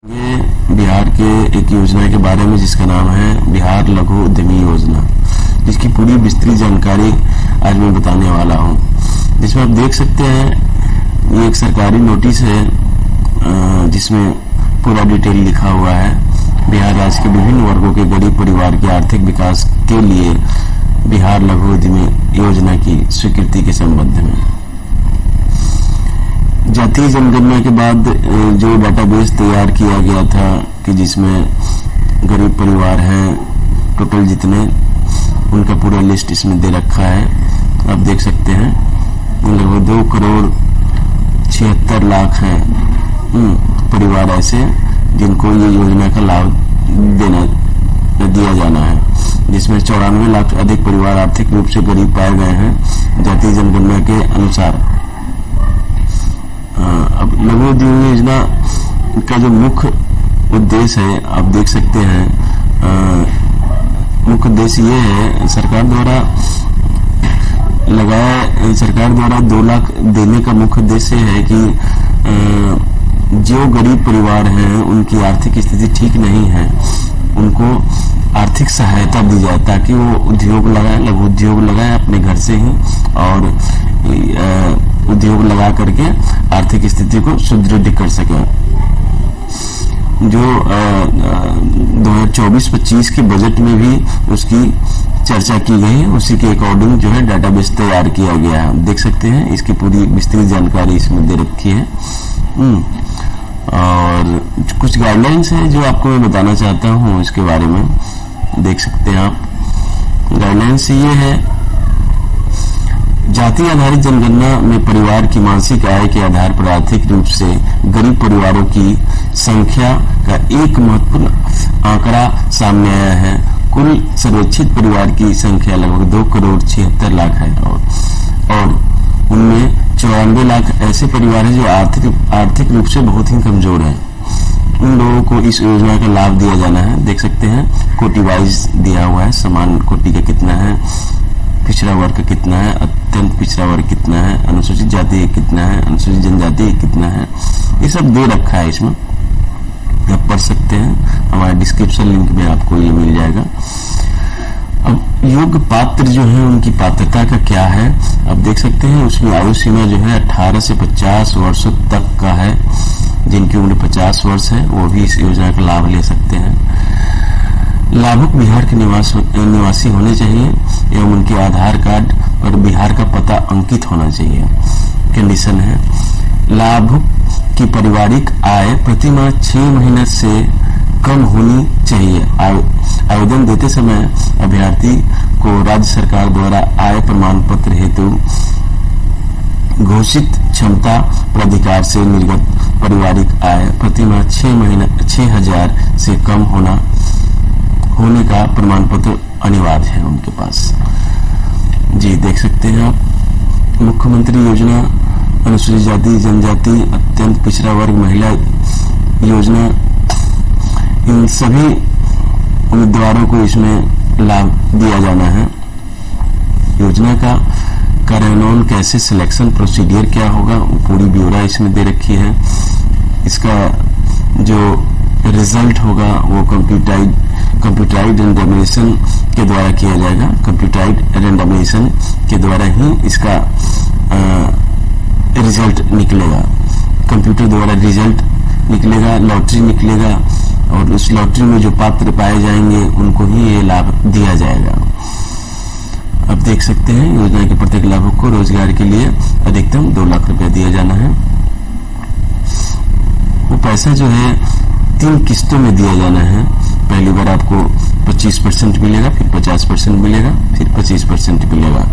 ये बिहार के एक योजना के बारे में जिसका नाम है बिहार लघु उद्यमी योजना, जिसकी पूरी विस्तृत जानकारी आज मैं बताने वाला हूं। जिसमें आप देख सकते हैं ये एक सरकारी नोटिस है जिसमें पूरा डिटेल लिखा हुआ है। बिहार राज्य के विभिन्न वर्गों के गरीब परिवार के आर्थिक विकास के लिए बिहार लघु उद्यमी योजना की स्वीकृति के संबंध में जातीय जनगणना के बाद जो डाटाबेस तैयार किया गया था कि जिसमें गरीब परिवार हैं टोटल जितने, उनका पूरा लिस्ट इसमें दे रखा है। आप देख सकते हैं लगभग 2,76,00,000 हैं परिवार ऐसे जिनको ये योजना का लाभ दिया जाना है, जिसमें 94 लाख अधिक परिवार आर्थिक रूप से गरीब पाए गए हैं जातीय जनगणना के अनुसार। अब लघु उद्यमी योजना का जो मुख्य उद्देश्य है आप देख सकते हैं, मुख्य उद्देश्य ये है सरकार द्वारा 2 लाख देने का मुख्य उद्देश्य है कि जो गरीब परिवार हैं उनकी आर्थिक स्थिति ठीक नहीं है, उनको आर्थिक सहायता दी जाए ताकि वो उद्योग लगाए, लघु उद्योग लगाए अपने घर से ही और उद्योग लगा करके आर्थिक स्थिति को सुदृढ़ कर सके। जो 2024-25 के बजट में भी उसकी चर्चा की गई है, उसी के अकॉर्डिंग जो है डाटाबेस तैयार किया गया है। देख सकते हैं इसकी पूरी विस्तृत जानकारी इसमें दे रखी है। और कुछ गाइडलाइंस हैं जो आपको मैं बताना चाहता हूं इसके बारे में, देख सकते हैं आप। गाइडलाइंस ये है, जाति आधारित जनगणना में परिवार की मासिक आय के आधार पर आर्थिक रूप से गरीब परिवारों की संख्या का एक महत्वपूर्ण आंकड़ा सामने आया है। कुल सर्वेक्षित परिवार की संख्या लगभग 2,76,00,000 है और उनमें 94 लाख ऐसे परिवार हैं जो आर्थिक रूप से बहुत ही कमजोर हैं। उन लोगों को इस योजना का लाभ दिया जाना है। देख सकते हैं कोटि वाइज दिया हुआ है, समान कोटि का कितना है, पिछड़ा वर्ग कितना है, अत्यंत पिछड़ा वर्ग कितना है, अनुसूचित जाति कितना है, अनुसूचित जनजाति कितना है, ये सब दे रखा है इसमें, आप पढ़ सकते हैं। हमारे डिस्क्रिप्शन लिंक में आपको ये मिल जाएगा। अब योग्य पात्र जो है उनकी पात्रता का क्या है आप देख सकते हैं। उसमें आयु सीमा जो है 18 से 50 वर्षों तक का है। जिनकी उम्र 50 वर्ष है वो भी इस योजना का लाभ ले सकते हैं। लाभुक बिहार के निवासी होने चाहिए एवं उनके आधार कार्ड और बिहार का पता अंकित होना चाहिए। कंडीशन है, लाभुक की पारिवारिक आय प्रति माह 6 महीने से कम होनी चाहिए। आवेदन देते समय अभ्यर्थी को राज्य सरकार द्वारा आय प्रमाण पत्र हेतु घोषित क्षमता प्राधिकार से निर्गत पारिवारिक आय प्रति माह 6,000 से कम होने का प्रमाण पत्र अनिवार्य है उनके पास। जी देख सकते हैं आप, मुख्यमंत्री योजना, अनुसूचित जाति जनजाति, अत्यंत पिछड़ा वर्ग, महिला योजना, इन सभी उम्मीदवारों को इसमें लाभ दिया जाना है। योजना का कार्यान्वयन कैसे, सिलेक्शन प्रोसीडियर क्या होगा, पूरी ब्यौरा इसमें दे रखी है। इसका जो रिजल्ट होगा वो कंप्यूटराइज्ड रेंडमाइजेशन के द्वारा किया जाएगा। कंप्यूटराइज्ड रेंडमाइजेशन के द्वारा ही इसका रिजल्ट निकलेगा। कंप्यूटर द्वारा रिजल्ट निकलेगा, लॉटरी निकलेगा और उस लॉटरी में जो पात्र पाए जाएंगे उनको ही ये लाभ दिया जाएगा। अब देख सकते हैं योजना के प्रत्येक लाभुक को रोजगार के लिए अधिकतम 2 लाख रुपया दिया जाना है। वो पैसा जो है 3 किस्तों में दिया जाना है। पहली बार आपको 25% मिलेगा, फिर 50% मिलेगा, फिर 25% मिलेगा।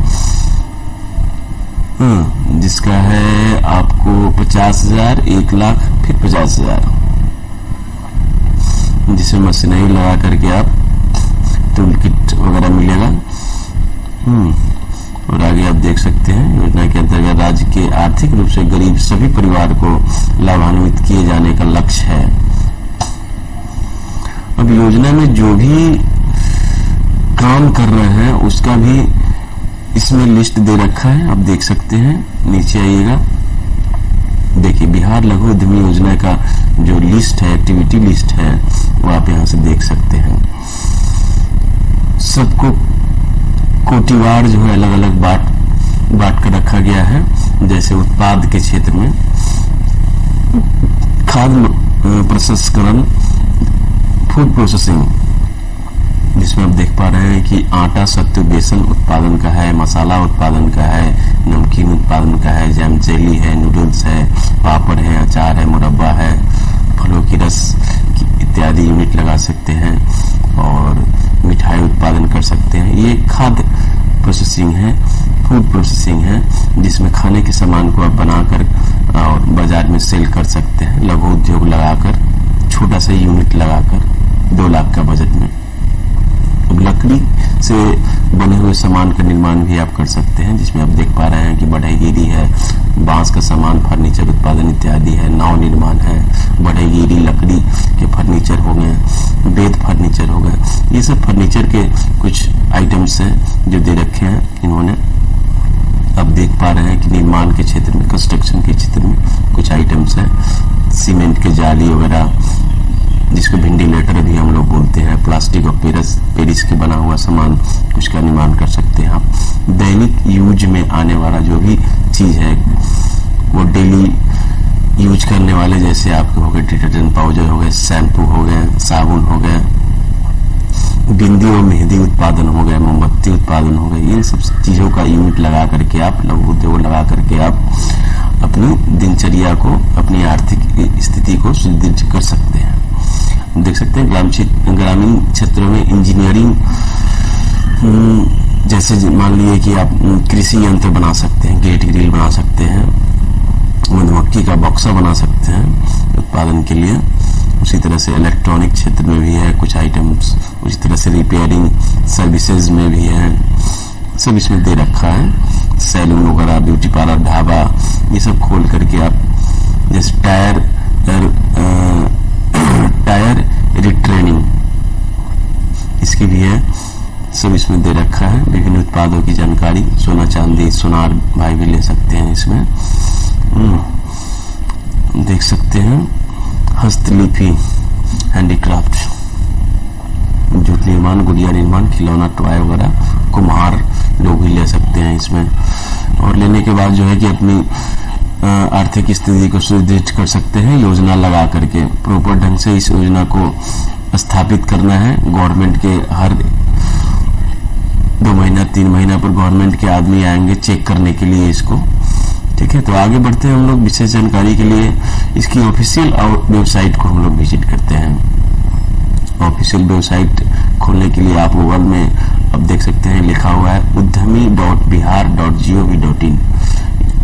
जिसका है आपको 50,000, 1 लाख, फिर 50,000, जिसमें मशीनरी लगा करके आप टूल किट वगैरह मिलेगा। और आगे आप देख सकते हैं योजना के अंतर्गत राज्य के आर्थिक रूप से गरीब सभी परिवार को लाभान्वित किए जाने का लक्ष्य है। अब योजना में जो भी काम कर रहे हैं उसका भी इसमें लिस्ट दे रखा है, आप देख सकते हैं। नीचे आइएगा, देखिए बिहार लघु उद्यमी योजना का जो लिस्ट है, एक्टिविटी लिस्ट है, वो आप यहाँ से देख सकते हैं। सबको कोटिवार जो है अलग अलग बांट कर रखा गया है। जैसे उत्पाद के क्षेत्र में खाद्य प्रसंस्करण, फूड प्रोसेसिंग, जिसमें आप देख पा रहे हैं कि आटा, सत्तू, बेसन उत्पादन का है, मसाला उत्पादन का है, नमकीन उत्पादन का है, जैम, जेली है, नूडल्स है, पापड़ है, अचार है, मुरब्बा है, फलों की रस इत्यादि यूनिट लगा सकते हैं और मिठाई उत्पादन कर सकते हैं। ये खाद्य प्रोसेसिंग है, फूड प्रोसेसिंग है, जिसमें खाने के सामान को आप बनाकर और बाजार में सेल कर सकते हैं। लघु उद्योग लगाकर, छोटा सा यूनिट लगाकर 2 लाख का बजट में। अब लकड़ी से बने हुए सामान का निर्माण भी आप कर सकते हैं, जिसमें आप देख पा रहे हैं कि बढ़ईगिरी है, बांस का सामान, फर्नीचर उत्पादन इत्यादि है, नाव निर्माण है, बढ़ईगिरी लकड़ी के फर्नीचर हो गए, बेद फर्नीचर हो गए। ये सब फर्नीचर के कुछ आइटम्स हैं जो दे रखे हैं इन्होंने। अब देख पा रहे हैं कि निर्माण के क्षेत्र में, कंस्ट्रक्शन के क्षेत्र में कुछ आइटम्स हैं, सीमेंट के जाली वगैरह, जिसको वेंटिलेटर भी हम लोग बोलते हैं, प्लास्टिक और पेरिस के बना हुआ सामान कुछ का निर्माण कर सकते हैं आप। दैनिक यूज में आने वाला जो भी चीज है, वो डेली यूज करने वाले, जैसे आपके हो गए डिटर्जेंट पाउडर हो गए, शैम्पू हो गए, साबुन हो गए, बिंदी और मेहंदी उत्पादन हो गए, मोमबत्ती उत्पादन हो गए, ये सब चीजों का यूनिट लगा करके आप, लघु उद्योग लगा करके आप अपनी दिनचर्या को, अपनी आर्थिक स्थिति को सुदृढ़ कर सकते हैं। देख सकते हैं ग्रामीण क्षेत्रों में इंजीनियरिंग, जैसे मान लिए कि आप कृषि यंत्र बना सकते हैं, गेट ग्रिल बना सकते हैं, मधुमक्खी का बक्सा बना सकते हैं उत्पादन के लिए। उसी तरह से इलेक्ट्रॉनिक क्षेत्र में भी है कुछ आइटम्स, उसी तरह से रिपेयरिंग सर्विसेज में भी है, सब इसमें दे रखा है। सैलून वगैरह, ब्यूटी पार्लर, ढाबा, ये सब खोल करके आप, जैसे टायर रिट्रेनिंग, इसकी भी है, सब इसमें दे रखा है। विभिन्न उत्पादों की जानकारी, सोना चांदी, सोनार भाई भी ले सकते हैं इसमें। देख सकते हैं हस्तलिपि, हैंडीक्राफ्ट, जूट निर्माण, गुड़िया निर्माण, खिलौना, टॉय वगैरह, कुम्हार लोग भी ले सकते हैं इसमें। और लेने के बाद जो है कि अपनी आर्थिक स्थिति को सुदृढ़ कर सकते हैं योजना लगा करके। प्रॉपर ढंग से इस योजना को स्थापित करना है। गवर्नमेंट के हर 2 महीना 3 महीना पर गवर्नमेंट के आदमी आएंगे चेक करने के लिए इसको। ठीक है, तो आगे बढ़ते हैं हम लोग। विशेष जानकारी के लिए इसकी ऑफिशियल वेबसाइट को हम लोग विजिट करते हैं। ऑफिशियल वेबसाइट खोलने के लिए आप गूगल में अब देख सकते हैं लिखा हुआ है uddhami.bihar.gov.in।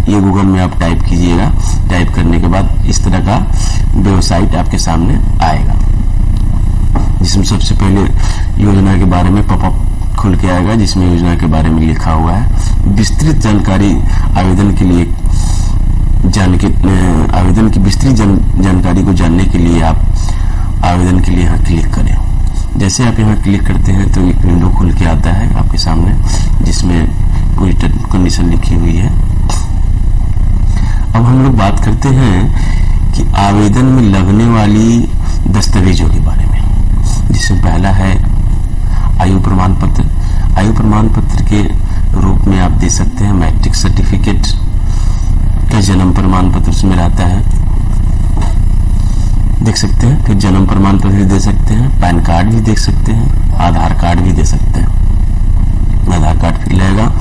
ये गूगल में आप टाइप कीजिएगा। टाइप करने के बाद इस तरह का वेबसाइट आपके सामने आएगा, जिसमें सबसे पहले योजना के बारे में पॉपअप खुल के आएगा, जिसमें योजना के बारे में लिखा हुआ है। विस्तृत जानकारी, आवेदन के लिए आवेदन की विस्तृत जानकारी को जानने के लिए आप आवेदन के लिए यहाँ क्लिक करें। जैसे आप यहाँ क्लिक करते हैं तो एक विंडो खुल के आता है आपके सामने, जिसमें पूरी कंडीशन लिखी हुई है। अब हम लोग बात करते हैं कि आवेदन में लगने वाली दस्तावेजों के बारे में, जिसमें पहला है आयु प्रमाण पत्र। आयु प्रमाण पत्र के रूप में आप दे सकते हैं मैट्रिक सर्टिफिकेट का जन्म प्रमाण पत्र उसमें रहता है, देख सकते हैं। फिर जन्म प्रमाण पत्र भी दे सकते हैं, पैन कार्ड भी देख सकते हैं, आधार कार्ड भी दे सकते हैं। आधार कार्ड फिर लगेगा।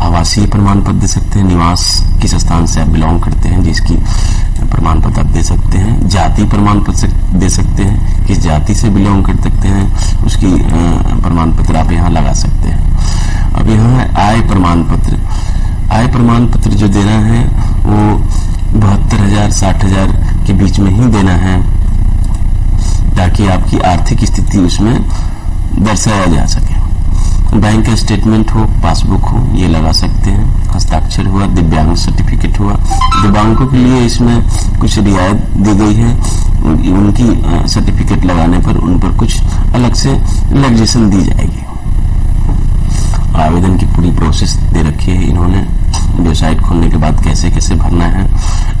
आवासीय प्रमाण पत्र दे सकते हैं, निवास किस स्थान से आप बिलोंग करते हैं जिसकी प्रमाण पत्र आप दे सकते हैं। जाति प्रमाण पत्र दे सकते हैं, किस जाति से बिलोंग कर सकते हैं उसकी प्रमाण पत्र आप यहाँ लगा सकते हैं। अब यहाँ है आय प्रमाण पत्र। आय प्रमाण पत्र जो देना है वो 72,000 60,000 के बीच में ही देना है, ताकि आपकी आर्थिक स्थिति उसमें दर्शाया जा सके। बैंक का स्टेटमेंट हो, पासबुक हो, ये लगा सकते हैं। हस्ताक्षर हुआ, दिव्यांग सर्टिफिकेट हुआ। दिव्यांगों के लिए इसमें कुछ रियायत दी गई है, उनकी सर्टिफिकेट लगाने पर उन पर कुछ अलग से रिलैक्सेशन दी जाएगी। आवेदन की पूरी प्रोसेस दे रखी है इन्होंने। वेबसाइट खोलने के बाद कैसे कैसे भरना है,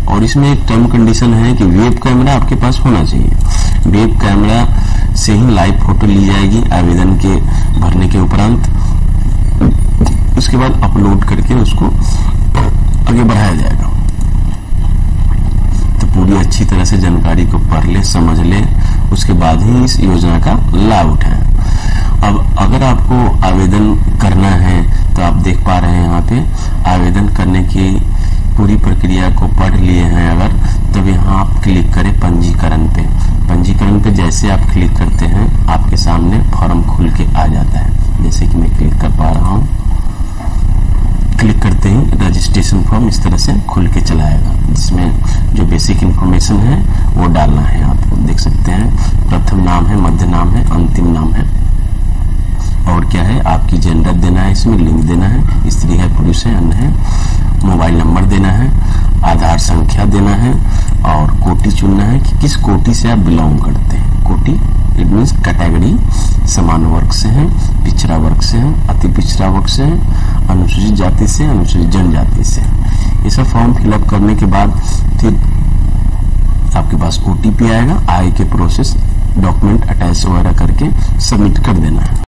और इसमें एक टर्म कंडीशन है कि वेब कैमरा आपके पास होना चाहिए। वेब कैमरा से ही लाइव फोटो ली जाएगी आवेदन के भरने के उपरांत। उसके बाद अपलोड करके उसको आगे बढ़ाया जाएगा। तो पूरी अच्छी तरह से जानकारी को पढ़ ले, समझ ले, उसके बाद ही इस योजना का लाभ उठाएं। अब अगर आपको आवेदन करना है तो आप देख पा रहे हैं यहाँ पे आवेदन करने की पूरी प्रक्रिया को पढ़ लिए हैं अगर, तब यहाँ आप क्लिक करें पंजीकरण पे। पंजीकरण पे जैसे आप क्लिक करते हैं आपके सामने फॉर्म खुल के आ जाता है। जैसे कि मैं क्लिक कर पा रहा हूँ, क्लिक करते ही रजिस्ट्रेशन फॉर्म इस तरह से खुल के चला आएगा, जिसमें जो बेसिक इन्फॉर्मेशन है वो डालना है। आप देख सकते हैं प्रथम नाम है, मध्य नाम है, अंतिम नाम है, और क्या है आपकी जेंडर देना है, इसमें लिंग देना है, स्त्री है, पुरुष है, अन्य है, मोबाइल नंबर देना है, आधार संख्या देना है, और कोटि चुनना है कि किस कोटि से आप बिलोंग करते हैं। कोटि इट मीन्स कैटेगरी, समान वर्ग से है, पिछड़ा वर्ग से है, अति पिछड़ा वर्ग से है, अनुसूचित जाति से, अनुसूचित जनजाति से। ये सब फॉर्म फिलअप करने के बाद फिर आपके पास OTP आएगा। आय के प्रोसेस डॉक्यूमेंट अटैच वगैरह करके सबमिट कर देना है।